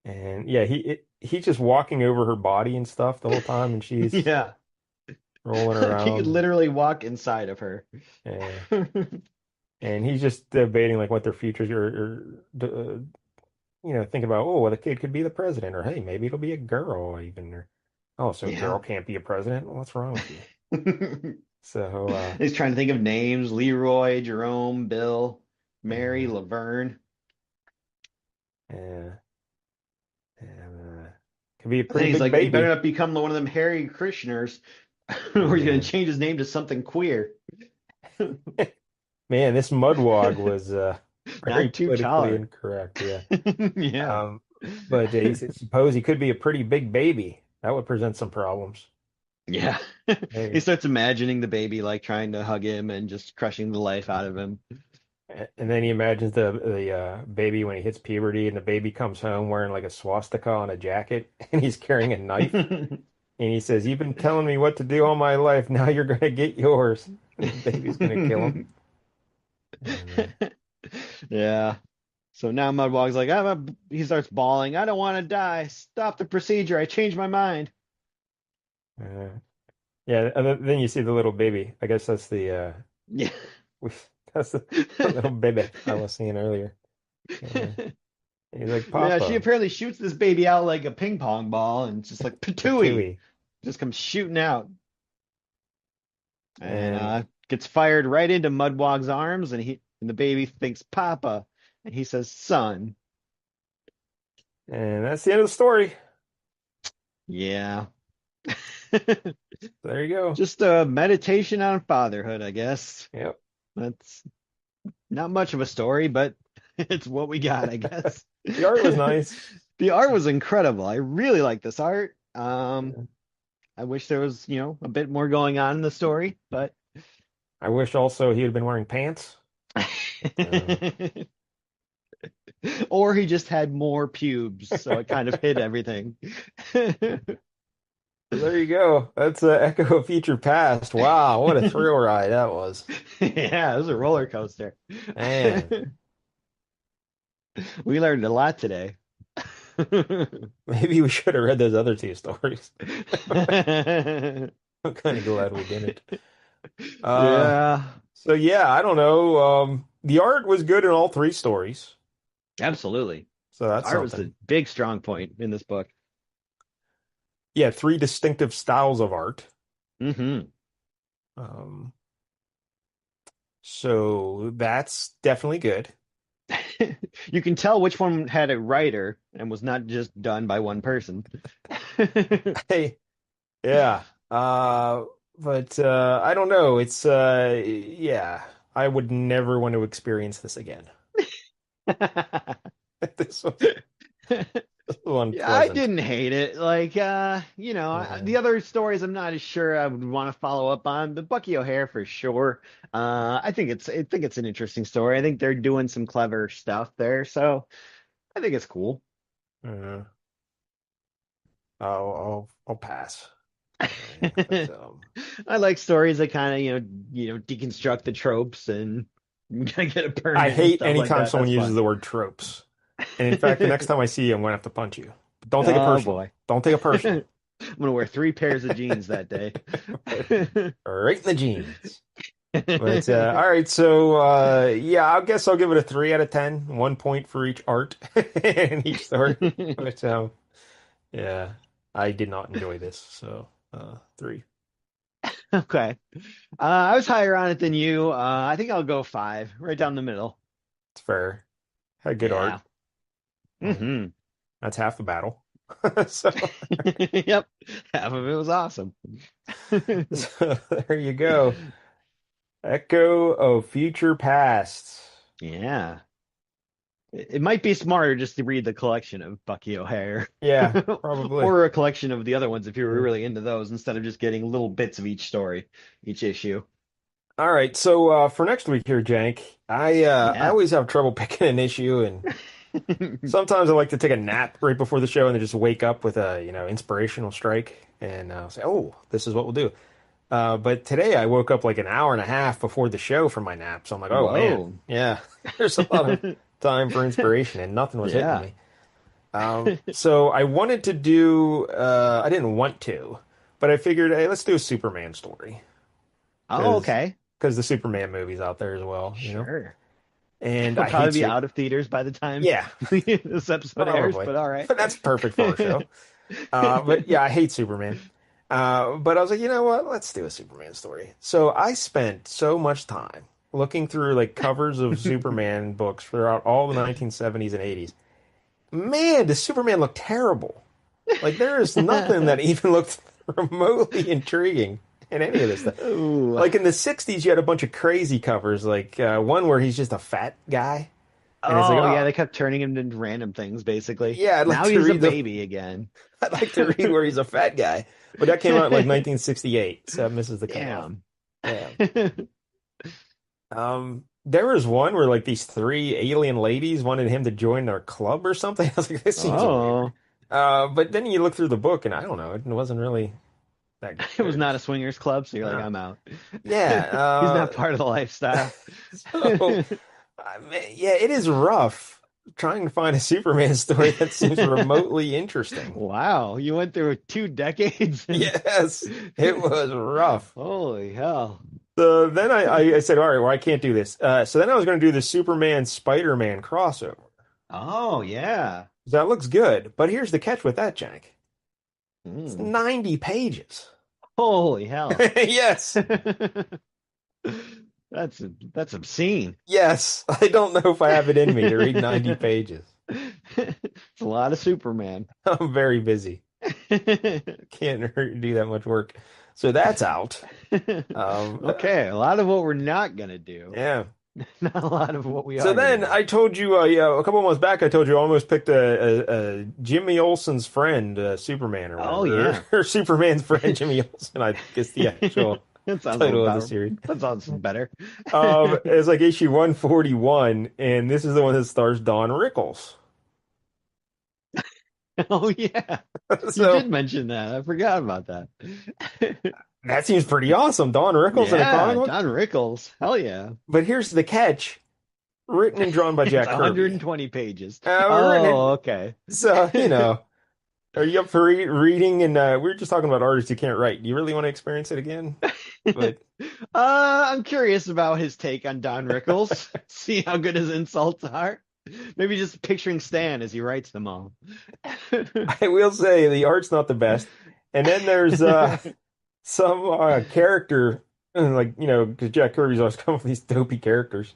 S1: And yeah, he's just walking over her body and stuff the whole time, and she's
S2: Yeah.
S1: rolling
S2: He could
S1: around.
S2: literally walk inside of her.
S1: Uh, and he's just debating like what their futures are, thinking about, oh, well, the kid could be the president, or hey, maybe it'll be a girl even, or oh, so a girl
S2: Yeah.
S1: can't be a president? Well, what's wrong with you? So,
S2: He's trying to think of names: Leroy, Jerome, Bill, Mary,
S1: uh,
S2: Laverne.
S1: uh, uh, could be a
S2: And then
S1: pretty
S2: he's
S1: big
S2: like, he better
S1: baby.
S2: not become one of them Harry Krishners, or he's going to
S1: Yeah.
S2: change his name to something queer.
S1: Man, this mudwog was very
S2: Not too
S1: politically
S2: tolerant.
S1: incorrect. Yeah.
S2: Yeah.
S1: Um, but he said, suppose he could be a pretty big baby. That would present some problems.
S2: Yeah. He
S1: Hey,
S2: starts imagining the baby like trying to hug him and just crushing the life out of him.
S1: and then he imagines the baby when he hits puberty, and the baby comes home wearing like a swastika on a jacket, and he's carrying a knife, and he says, "You've been telling me what to do all my life. Now you're gonna get yours." And the baby's gonna kill him. And
S2: Yeah. So now Mudwog's like, he starts bawling. I don't want to die. Stop the procedure. I changed my mind.
S1: uh, yeah, and then you see the little baby. I guess that's
S2: Yeah.
S1: we, that's the little baby I was seeing earlier. Uh, he's like,
S2: Yeah, she
S1: "Papa,
S2: apparently shoots this baby out like a ping pong ball and it's just like patooey.
S1: Patooey,"
S2: Just comes shooting out and
S1: and
S2: gets fired right into Mudwog's arms and the baby thinks Papa and he says son.
S1: and that's the end of the story.
S2: Yeah.
S1: There you go.
S2: Just a meditation on fatherhood, I guess.
S1: Yep.
S2: That's not much of a story, but it's what we got, I guess.
S1: The art was nice.
S2: The art was incredible. I really like this art. I wish there was, a bit more going on in the story, but
S1: I wish also he had been wearing pants. But,
S2: or he just had more pubes, so it kind of hid everything.
S1: so there you go. That's Echo of Future Past. Wow, what a thrill ride that was.
S2: Yeah, it was a roller coaster.
S1: Man,
S2: We learned a lot today.
S1: maybe we should have read those other two stories. I'm kind of glad we didn't. Uh,
S2: Yeah,
S1: so yeah, I don't know. The art was good in all three stories,
S2: absolutely.
S1: so that's
S2: Art was the
S1: something.
S2: big strong point in this book.
S1: Yeah, three distinctive styles of art.
S2: Hmm.
S1: Um, so that's definitely good.
S2: You can tell which one had a writer and was not just done by one person.
S1: Hey, yeah. But I don't know. It's yeah. I would never want to experience this again. This was, this was
S2: Yeah, I
S1: unpleasant.
S2: didn't hate it. Like,
S1: Uh,
S2: the other stories I'm not as sure I would want to follow up on, but Bucky O'Hare for sure. I think it's an interesting story. I think they're doing some clever stuff there, so I think it's cool.
S1: uh, I'll pass. But
S2: I like stories that kind of, deconstruct the tropes and get a
S1: I
S2: permit and
S1: hate
S2: stuff like
S1: anytime
S2: that.
S1: someone
S2: That's
S1: uses
S2: fun.
S1: the word tropes. And in fact, the next time I see you, I'm gonna have to punch you. But don't take it
S2: Oh
S1: personal.
S2: boy.
S1: Don't take it personal.
S2: I'm gonna wear three pairs of jeans that day.
S1: Right in the jeans. But all right, so yeah, I guess I'll give it a 3 out of 10. 1 point for each art in each story. But yeah, I did not enjoy this, so 3.
S2: Okay. I was higher on it than you. I think I'll go five, right down the middle.
S1: It's fair. Had good art.
S2: Yeah.
S1: Well,
S2: Hmm.
S1: that's half the battle. So,
S2: Yep. Half of it was awesome.
S1: so there you go. Echo of Future Past.
S2: Yeah. It might be smarter just to read the collection of Bucky O'Hare
S1: Yeah, probably.
S2: or a collection of the other ones if you were
S1: Yeah.
S2: really into those instead of just getting little bits of each story, each issue.
S1: All right, so for next week here, Jank, I
S2: Yeah.
S1: always have trouble picking an issue, and sometimes I like to take a nap right before the show and then just wake up with a inspirational strike and say, "Oh, this is what we'll do." But today I woke up like an hour and a half before the show from my nap, so I'm like, "Oh man,
S2: Whoa.
S1: yeah, there's a lot of time for inspiration, and nothing was hitting
S2: Yeah.
S1: me." So I wanted to do, I didn't want to, but I figured, hey, let's do a Superman story
S2: Oh,
S1: because
S2: okay.
S1: the Superman movie's out there as well.
S2: Sure.
S1: And
S2: It'll
S1: I
S2: probably
S1: hate
S2: be
S1: super,
S2: out of theaters by the time
S1: yeah,
S2: this episode airs,
S1: probably,
S2: but all right.
S1: but that's perfect for our show. But yeah, I hate Superman. But I was like, you know what? Let's do a Superman story. So I spent so much time looking through like covers of Superman books throughout all the 1970s and 80s. Man, does Superman look terrible? Like there is nothing that even looked remotely intriguing in any of this stuff.
S2: Ooh.
S1: Like in the 60s, you had a bunch of crazy covers, like one where he's just a fat guy. And it's like,
S2: Oh, yeah,
S1: oh,
S2: they kept turning him into random things, basically.
S1: yeah,
S2: Now he's a baby again.
S1: I'd like to read where he's a fat guy. But that came out in like 1968, so that misses the cutoff.
S2: Damn.
S1: Yeah. There was one where like these three alien ladies wanted him to join their club or something. I was like, this seems weird.
S2: Oh,
S1: But then you look through the book, and I don't know, it wasn't really that
S2: it was
S1: good.
S2: not a swingers club, so you're like,
S1: Uh,
S2: I'm out.
S1: yeah.
S2: He's not part of the lifestyle.
S1: So, yeah, it is rough trying to find a Superman story that seems remotely interesting.
S2: Wow, you went through 2 decades and
S1: Yes, it was rough.
S2: holy hell.
S1: So then I said, all right, well, I can't do this. So then I was going to do the Superman Spider-Man crossover.
S2: Oh, yeah.
S1: That looks good. But here's the catch with that, Jack. It's
S2: Mm.
S1: 90 pages.
S2: Holy hell.
S1: Yes.
S2: That's obscene.
S1: Yes. I don't know if I have it in me to read 90 pages.
S2: It's a lot of Superman.
S1: I'm very busy. Can't do that much work. So that's out.
S2: Okay, a lot of what we're not gonna do.
S1: Yeah.
S2: Not a lot of what we
S1: So
S2: are gonna
S1: then
S2: do.
S1: I told you, yeah, a couple months back, I told you I almost picked a Jimmy Olsen's friend, Superman or
S2: Oh
S1: whatever,
S2: yeah.
S1: or Superman's friend, Jimmy Olsen, I guess the actual
S2: That sounds a little
S1: title of the
S2: better.
S1: series.
S2: That sounds better.
S1: It's like issue 141, and this is the one that stars Don Rickles.
S2: Oh yeah. You
S1: So
S2: did mention that. I forgot about that.
S1: that seems pretty awesome. Don Rickles in a
S2: Yeah,
S1: comic book.
S2: Don Rickles. Hell yeah.
S1: But here's the catch: written and drawn by
S2: It's
S1: Jack Kirby.
S2: 120 pages.
S1: Written
S2: Oh,
S1: and
S2: okay.
S1: so are you up for reading? And we were just talking about artists who can't write. Do you really want to experience it again? But
S2: I'm curious about his take on Don Rickles. See how good his insults are. Maybe just picturing Stan as he writes them all.
S1: I will say the art's not the best. And then there's some character, like, because Jack Kirby's always come up with these dopey characters.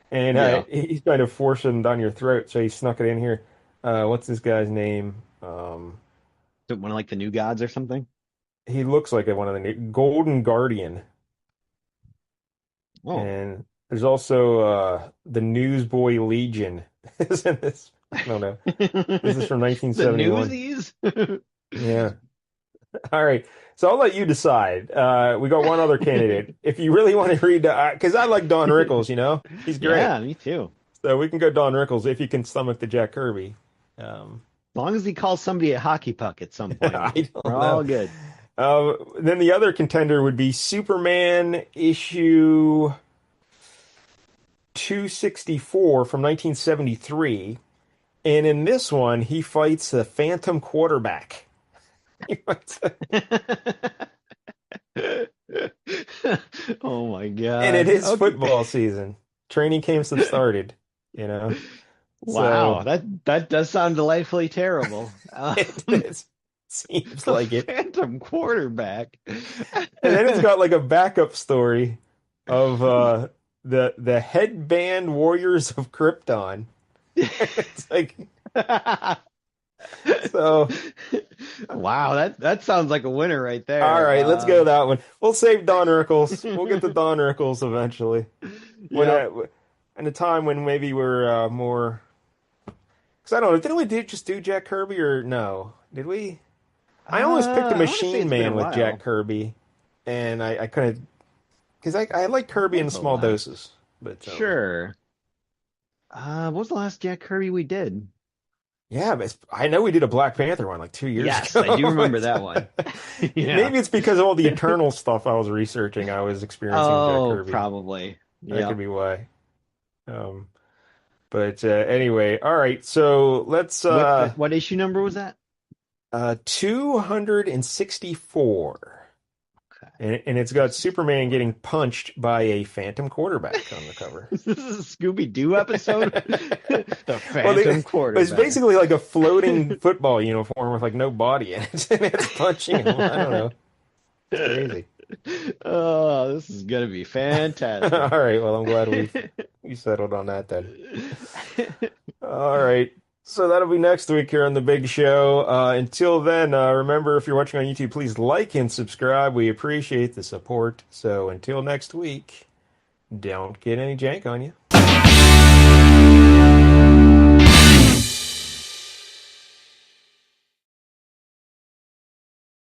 S1: And
S2: Yeah.
S1: he's trying to force them down your throat, so he snuck it in here. What's this guy's name?
S2: One of like the new gods or something.
S1: He looks like one of the Golden Guardian.
S2: Oh.
S1: And there's also the Newsboy Legion. Isn't this? I don't know. This is from
S2: The
S1: 1971.
S2: Newsies?
S1: Yeah. All right. So I'll let you decide. We got one other candidate. If you really want to read, because I like Don Rickles, he's great.
S2: Yeah, me too.
S1: So we can go Don Rickles if you can stomach the Jack Kirby.
S2: As long as he calls somebody a hockey puck at some point,
S1: I
S2: we're
S1: don't
S2: all
S1: know.
S2: good.
S1: Then the other contender would be Superman issue 264 from 1973. And in this one, he fights the Phantom quarterback. He fights
S2: Oh my
S1: And it
S2: God.
S1: is
S2: Okay.
S1: football season. Training camps have started, you know.
S2: Wow,
S1: So
S2: that does sound delightfully terrible.
S1: it seems
S2: The
S1: like it.
S2: Phantom quarterback.
S1: And then it's got like a backup story of the headband warriors of Krypton. It's like So,
S2: Wow, that sounds like a winner right
S1: all
S2: there.
S1: right, let's go that one. We'll save Don Rickles. We'll get to Don Rickles eventually. When
S2: Yep.
S1: in a time when maybe we're more. Because I don't know, didn't we just do Jack Kirby or no? Did we? I almost picked a
S2: I want to say
S1: Machine
S2: it's been a
S1: Man with Jack
S2: while.
S1: Kirby, and I couldn't because I like
S2: What
S1: Kirby in
S2: was the
S1: small
S2: last?
S1: doses, but
S2: Sure. What was the last Jack Kirby we did?
S1: yeah, but I know we did a Black Panther one like 2 years
S2: Yes, I do
S1: ago.
S2: remember that one. Yeah.
S1: Maybe it's because of all the Eternal stuff I was researching. I was experiencing Jack
S2: Oh,
S1: Kirby.
S2: probably.
S1: That could
S2: Yep.
S1: be why. Um, but anyway, all right. So let's
S2: What issue number was that?
S1: 264. And it's got Superman getting punched by a phantom quarterback on the cover.
S2: Is this a Scooby-Doo episode? The
S1: Well,
S2: Phantom
S1: it's
S2: Quarterback.
S1: basically like a floating football uniform with like no body in it, and it's punching him. I don't know. It's crazy.
S2: Oh, this is gonna be
S1: All
S2: fantastic.
S1: right. Well, I'm glad we settled on that then. All right. So that'll be next week here on the big show. Until then, remember if you're watching on YouTube, please like and subscribe. We appreciate the support. So until next week, don't get any jank on you.